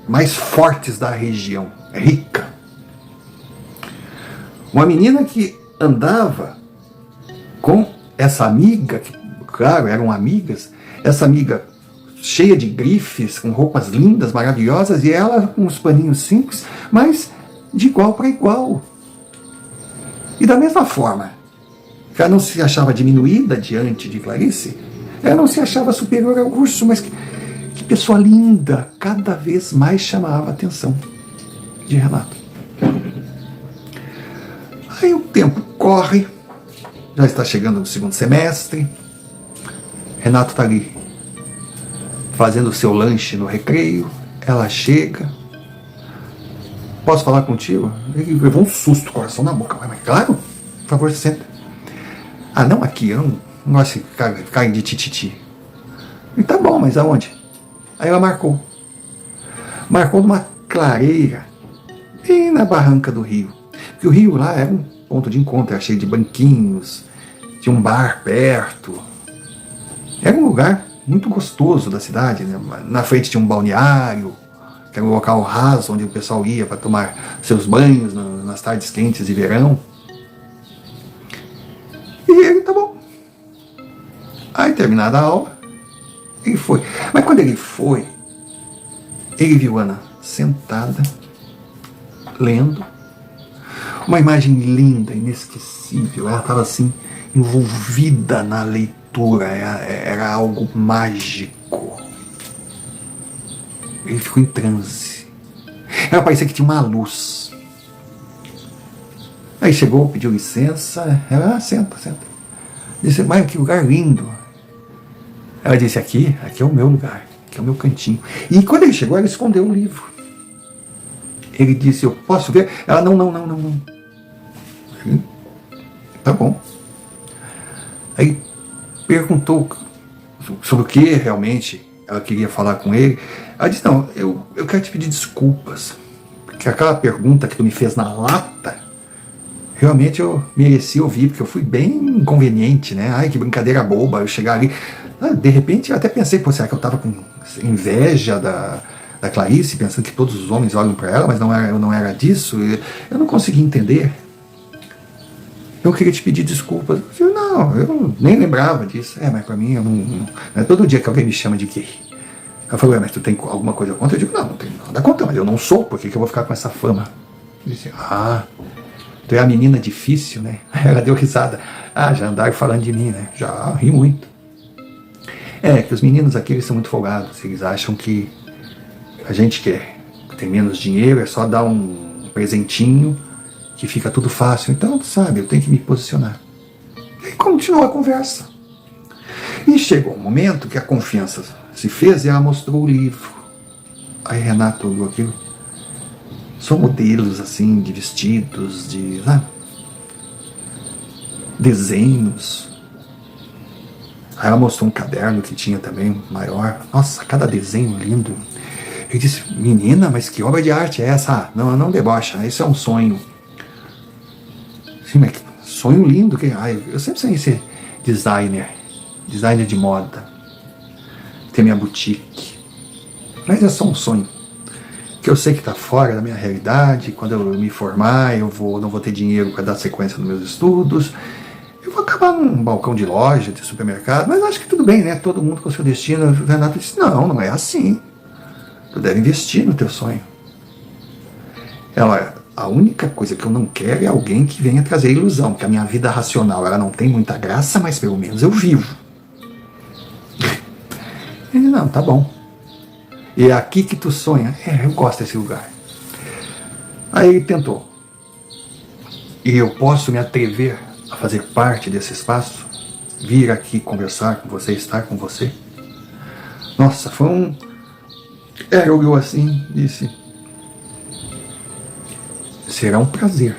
mais fortes da região, rica. Uma menina que andava com essa amiga, que, claro, eram amigas, essa amiga cheia de grifes, com roupas lindas, maravilhosas, e ela com uns paninhos simples, mas de igual para igual. E da mesma forma, Ela não se achava diminuída diante de Clarice, ela não se achava superior ao urso, mas que pessoa linda, cada vez mais chamava a atenção de Renato. Aí o tempo corre, já está chegando no segundo semestre, Renato está ali fazendo o seu lanche no recreio, ela chega, posso falar contigo? Ele levou um susto, coração na boca, mas claro, por favor, senta. Ah, não aqui, eu não gosto de ficar de tititi. E tá bom, mas aonde? Aí ela marcou numa clareira, bem na barranca do rio. Porque o rio lá era um ponto de encontro, era cheio de banquinhos, tinha um bar perto. Era um lugar muito gostoso da cidade, né? Na frente tinha um balneário, que era um local raso, onde o pessoal ia para tomar seus banhos nas tardes quentes de verão. E ele, tá bom. Aí, terminada a aula, ele foi. Mas quando ele foi, ele viu Ana sentada, lendo, uma imagem linda, inesquecível. Ela estava assim, envolvida na leitura, era algo mágico. Ele ficou em transe. Ela parecia que tinha uma luz. Aí chegou, pediu licença. Ela, senta. Disse, mas que lugar lindo. Ela disse, aqui é o meu lugar, aqui é o meu cantinho. E quando ele chegou, ela escondeu o livro. Ele disse, eu posso ver? Ela, não. Ele, tá bom. Aí perguntou sobre o que realmente ela queria falar com ele. Ela disse, não, eu quero te pedir desculpas, porque aquela pergunta que tu me fez na lata, realmente eu mereci ouvir, porque eu fui bem inconveniente, né? Ai, que brincadeira boba, eu chegar ali. De repente eu até pensei, pô, será que eu estava com inveja da Clarice, pensando que todos os homens olham para ela, mas não era disso? Eu não consegui entender. Eu queria te pedir desculpas. Eu disse, não, eu nem lembrava disso. Mas para mim, eu não é todo dia que alguém me chama de gay. Ela falou, mas tu tem alguma coisa contra? Eu digo, não tenho nada contra, mas eu não sou, por que eu vou ficar com essa fama? Eu disse, tu é a menina difícil, né? Ela deu risada. Já andaram falando de mim, né? Já ri muito. Que os meninos aqui, eles são muito folgados. Eles acham que a gente que tem menos dinheiro, é só dar um presentinho que fica tudo fácil. Então, sabe, eu tenho que me posicionar. E continuou a conversa. E chegou um momento que a confiança se fez e ela mostrou o livro. Aí Renato olhou aquilo. São modelos assim, de vestidos, de desenhos. Aí ela mostrou um caderno que tinha também maior. Nossa, cada desenho lindo. Eu disse, menina, mas que obra de arte é essa? Não debocha, isso é um sonho. Sim, mas que sonho lindo. Eu sempre sonhei ser designer de moda. Ter minha boutique. Mas é só um sonho. Que eu sei que está fora da minha realidade. Quando eu me formar, não vou ter dinheiro para dar sequência nos meus estudos. Eu vou acabar num balcão de loja, de supermercado. Mas acho que tudo bem, né? Todo mundo com o seu destino. O Renato disse, não é assim. Tu deve investir no teu sonho. A única coisa que eu não quero é alguém que venha trazer ilusão, porque a minha vida racional ela não tem muita graça, mas pelo menos eu vivo. Ele, não, tá bom. E é aqui que tu sonha? Eu gosto desse lugar. Aí ele tentou. E eu posso me atrever a fazer parte desse espaço? Vir aqui conversar com você, estar com você? Nossa, foi um... Ela olhou assim e disse, será um prazer.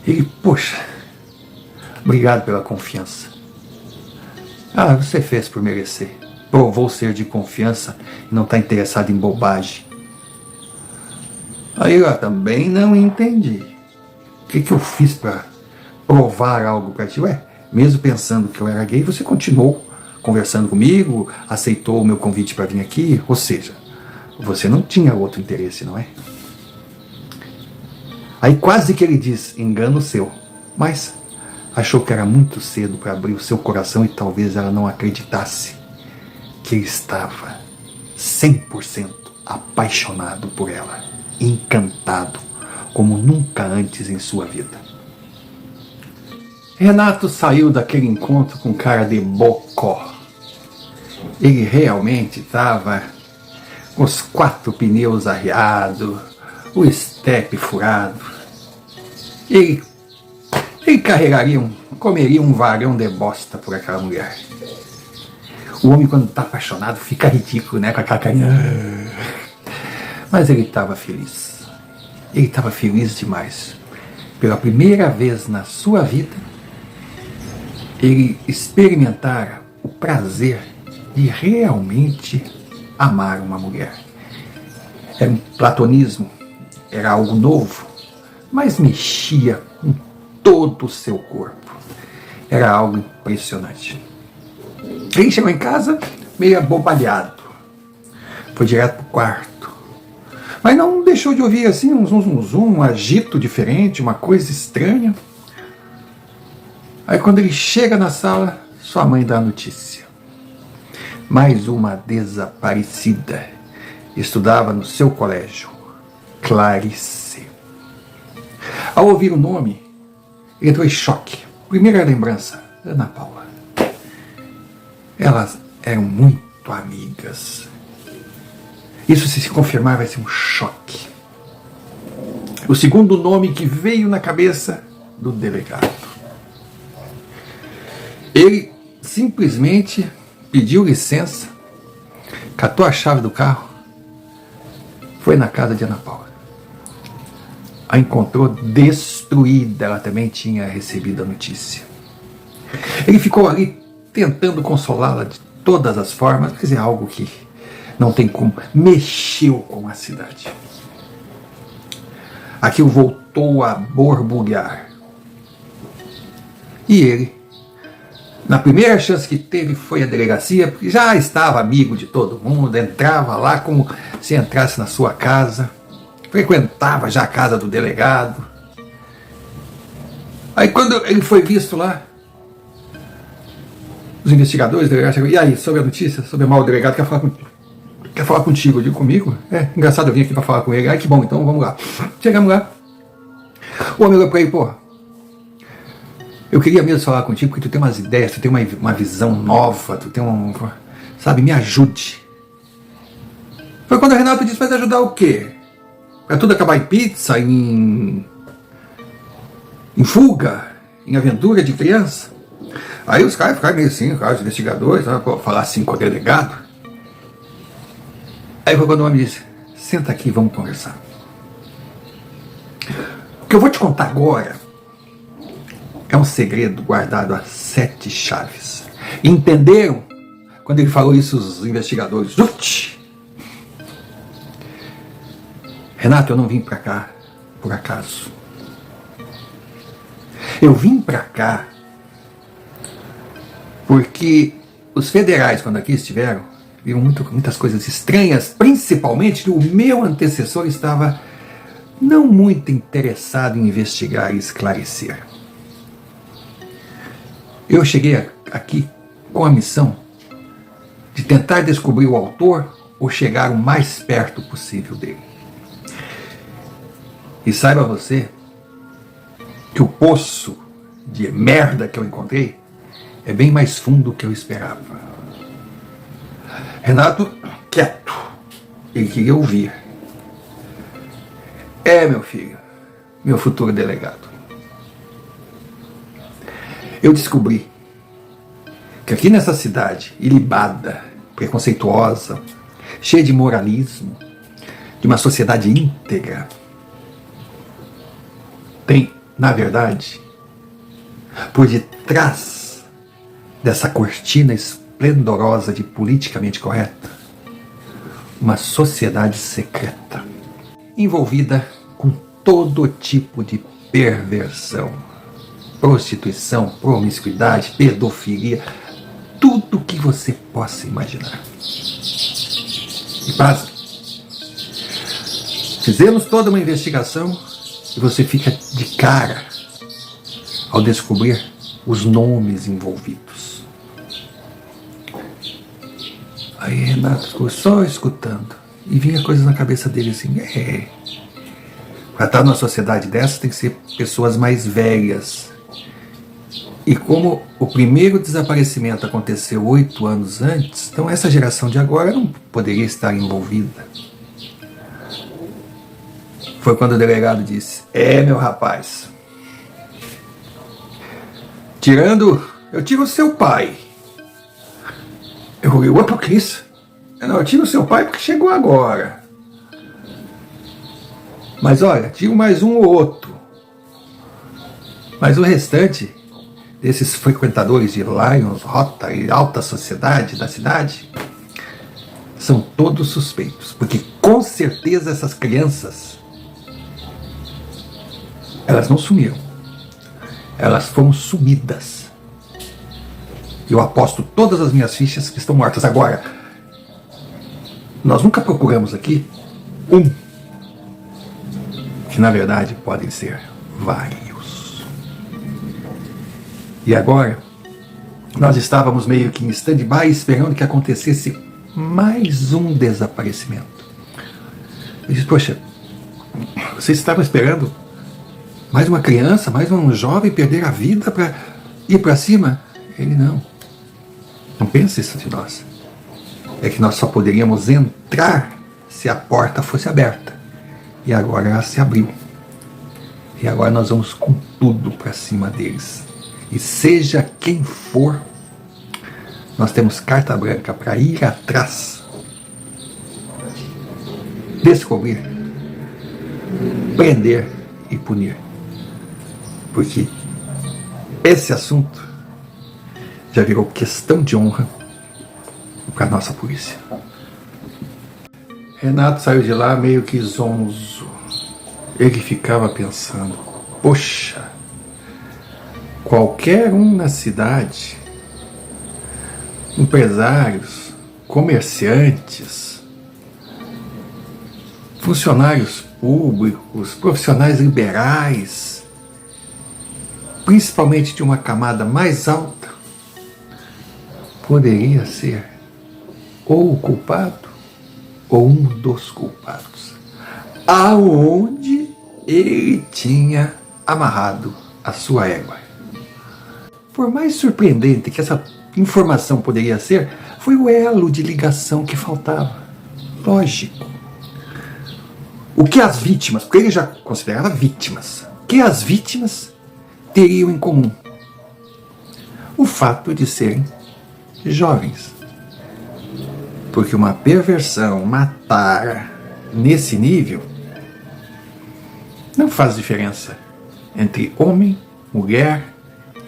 Ele, poxa, obrigado pela confiança. Você fez por merecer. Provou ser de confiança e não está interessado em bobagem. Aí eu também não entendi. O que eu fiz para provar algo para ti? Mesmo pensando que eu era gay, você continuou conversando comigo, aceitou o meu convite para vir aqui, ou seja, você não tinha outro interesse, não é? Aí quase que ele diz, engano seu, mas achou que era muito cedo para abrir o seu coração e talvez ela não acreditasse que ele estava 100% apaixonado por ela, encantado, como nunca antes em sua vida. Renato saiu daquele encontro com cara de bocó. Ele realmente estava com os 4 pneus arriados, o estepe furado. Ele comeria um varão de bosta por aquela mulher. O homem, quando está apaixonado, fica ridículo, né? Com aquela carinha. Mas ele estava feliz. Ele estava feliz demais. Pela primeira vez na sua vida, ele experimentara o prazer de realmente amar uma mulher. Era um platonismo, era algo novo, mas mexia com todo o seu corpo. Era algo impressionante. Ele chegou em casa meio abobalhado. Foi direto para o quarto. Mas não deixou de ouvir assim um zum, um agito diferente, uma coisa estranha. Aí quando ele chega na sala, sua mãe dá a notícia. Mais uma desaparecida. Estudava no seu colégio, Clarice. Ao ouvir o nome, ele entrou em choque. Primeira lembrança, Ana Paula. Elas eram muito amigas. Isso, se confirmar, vai ser um choque. O segundo nome que veio na cabeça do delegado. Ele simplesmente pediu licença, catou a chave do carro, foi na casa de Ana Paula. A encontrou destruída, ela também tinha recebido a notícia. Ele ficou ali tentando consolá-la de todas as formas, quer dizer, algo que não tem como, mexeu com a cidade. Aquilo voltou a borbulhar. E ele, na primeira chance que teve, foi à delegacia, porque já estava amigo de todo mundo, entrava lá como se entrasse na sua casa, frequentava já a casa do delegado. Aí quando ele foi visto lá, os investigadores, o delegado chegou, e aí, sobre a notícia, sobre o mal, o delegado quer falar contigo. Eu digo, comigo? É, engraçado, eu vim aqui para falar com ele. Ai, que bom, então vamos lá. Chegamos lá. O homem olhou para ele, pô, eu queria mesmo falar contigo, porque tu tem umas ideias, tu tem uma visão nova, tu tem sabe, me ajude. Foi quando o Renato disse, vai ajudar o quê? Pra tudo acabar em pizza, em fuga, em aventura de criança? Aí os caras ficaram meio assim, os investigadores, falar assim com o delegado. Aí foi quando o homem disse, senta aqui, vamos conversar. O que eu vou te contar agora é um segredo guardado a 7 chaves. Entenderam? Quando ele falou isso, os investigadores, Renato, eu não vim para cá por acaso. Eu vim para cá porque os federais, quando aqui estiveram, viram muitas coisas estranhas, principalmente que o meu antecessor estava não muito interessado em investigar e esclarecer. Eu cheguei aqui com a missão de tentar descobrir o autor ou chegar o mais perto possível dele. E saiba você que o poço de merda que eu encontrei é bem mais fundo do que eu esperava. Renato, quieto. Ele queria ouvir. É, meu filho, meu futuro delegado. Eu descobri que aqui nessa cidade, ilibada, preconceituosa, cheia de moralismo, de uma sociedade íntegra, tem, na verdade, por detrás dessa cortina esplendorosa de politicamente correta, uma sociedade secreta, envolvida com todo tipo de perversão, prostituição, promiscuidade, pedofilia, tudo que você possa imaginar. E pasme, fizemos toda uma investigação e você fica de cara ao descobrir os nomes envolvidos. Aí Renato ficou só escutando e vinha coisas na cabeça dele assim, para estar numa sociedade dessa tem que ser pessoas mais velhas, E como o primeiro desaparecimento aconteceu 8 anos antes, então essa geração de agora não poderia estar envolvida. Foi quando o delegado disse: meu rapaz, eu tiro o seu pai. Eu falei: opa, que isso? Não, eu tiro o seu pai porque chegou agora. Mas olha, tiro mais um ou outro. Mas o restante desses frequentadores de Lions, Rota e alta sociedade da cidade são todos suspeitos, porque com certeza essas crianças, elas não sumiram, elas foram sumidas. Eu aposto todas as minhas fichas que estão mortas. Agora, nós nunca procuramos aqui que na verdade podem ser vários. E agora, nós estávamos meio que em stand-by esperando que acontecesse mais um desaparecimento. Eu disse: poxa, vocês estavam esperando mais uma criança, mais um jovem perder a vida para ir para cima? Ele: não pense isso de nós. É que nós só poderíamos entrar se a porta fosse aberta. E agora ela se abriu. E agora nós vamos com tudo para cima deles. E seja quem for, nós temos carta branca para ir atrás, descobrir, prender e punir. Porque esse assunto já virou questão de honra para a nossa polícia. Renato saiu de lá meio que zonzo. Ele ficava pensando: poxa, qualquer um na cidade, empresários, comerciantes, funcionários públicos, profissionais liberais, principalmente de uma camada mais alta, poderia ser ou o culpado ou um dos culpados, aonde ele tinha amarrado a sua égua. Por mais surpreendente que essa informação poderia ser, foi o elo de ligação que faltava. Lógico. O que as vítimas, porque ele já considerava vítimas, o que as vítimas teriam em comum? O fato de serem jovens. Porque uma perversão, matar nesse nível, não faz diferença entre homem, mulher,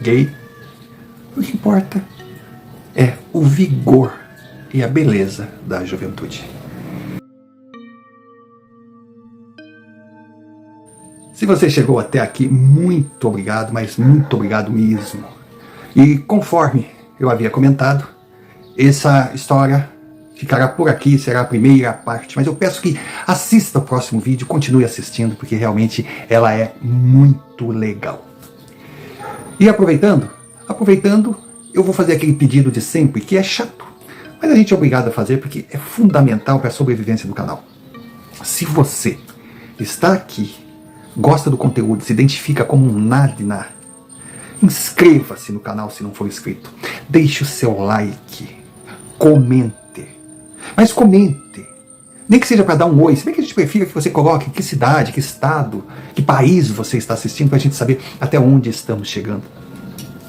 gay. O que importa é o vigor e a beleza da juventude. Se você chegou até aqui, muito obrigado, mas muito obrigado mesmo. E conforme eu havia comentado, essa história ficará por aqui, será a primeira parte, mas eu peço que assista o próximo vídeo, continue assistindo, porque realmente ela é muito legal. E aproveitando, eu vou fazer aquele pedido de sempre, que é chato, mas a gente é obrigado a fazer porque é fundamental para a sobrevivência do canal. Se você está aqui, gosta do conteúdo, se identifica como um Nadina, inscreva-se no canal se não for inscrito, deixe o seu like, comente, mas comente, nem que seja para dar um oi, se bem que a gente prefira que você coloque que cidade, que estado, que país você está assistindo, para a gente saber até onde estamos chegando.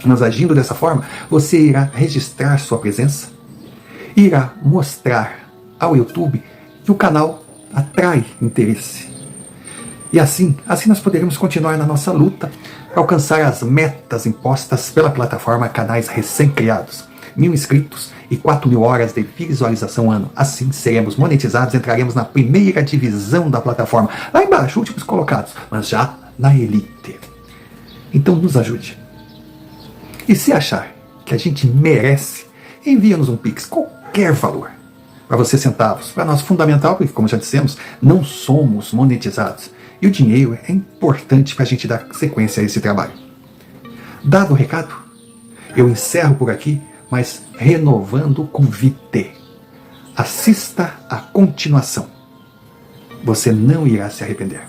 Mas agindo dessa forma, você irá registrar sua presença, irá mostrar ao YouTube que o canal atrai interesse. E assim nós poderemos continuar na nossa luta para alcançar as metas impostas pela plataforma Canais Recém-Criados. 1.000 inscritos e 4.000 horas de visualização ano. Assim seremos monetizados, entraremos na primeira divisão da plataforma. Lá embaixo, últimos colocados, mas já na elite. Então nos ajude. E se achar que a gente merece, envia-nos um Pix, qualquer valor. Para você centavos. Para nós fundamental, porque como já dissemos, não somos monetizados. E o dinheiro é importante para a gente dar sequência a esse trabalho. Dado o recado, eu encerro por aqui, mas renovando o convite. Assista a continuação. Você não irá se arrepender.